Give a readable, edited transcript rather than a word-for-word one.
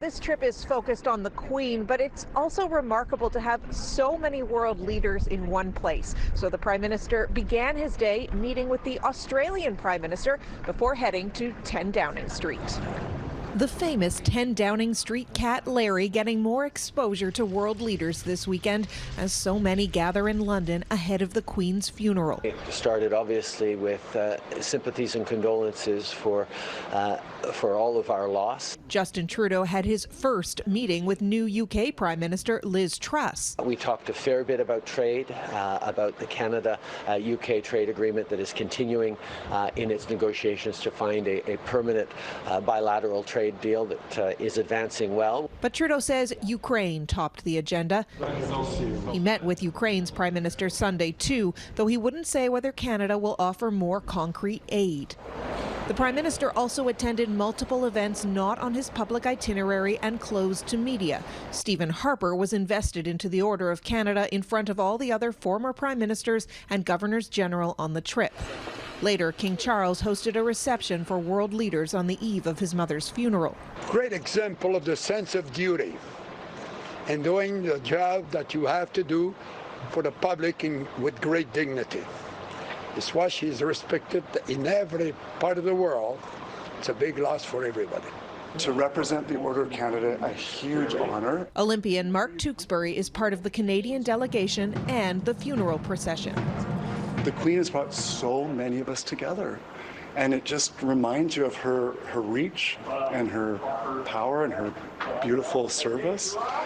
This trip is focused on the Queen, but it's also remarkable to have so many world leaders in one place. So the Prime Minister began his day meeting with the Australian Prime Minister before heading to 10 Downing Street. The famous 10 Downing Street cat Larry getting more exposure to world leaders this weekend as so many gather in London ahead of the Queen's funeral. It started obviously with sympathies and condolences for all of our loss. Justin Trudeau had his first meeting with new U.K Prime Minister Liz Truss. We talked a fair bit about trade, about the Canada-UK trade agreement that is continuing in its negotiations to find a permanent bilateral trade deal that is advancing well. But Trudeau says Ukraine topped the agenda. He met with Ukraine's Prime Minister Sunday too, though he wouldn't say whether Canada will offer more concrete aid. The Prime Minister also attended multiple events not on his public itinerary and closed to media. Stephen Harper was invested into the Order of Canada in front of all the other former Prime Ministers and Governors General on the trip. Later, King Charles hosted a reception for world leaders on the eve of his mother's funeral. Great example of the sense of duty and doing the job that you have to do for the public with great dignity. It's why she's respected in every part of the world. It's a big loss for everybody. To represent the Order of Canada, a huge honor. Olympian Mark Tewksbury is part of the Canadian delegation and the funeral procession. The Queen has brought so many of us together, and it just reminds you of her reach and her power and her beautiful service.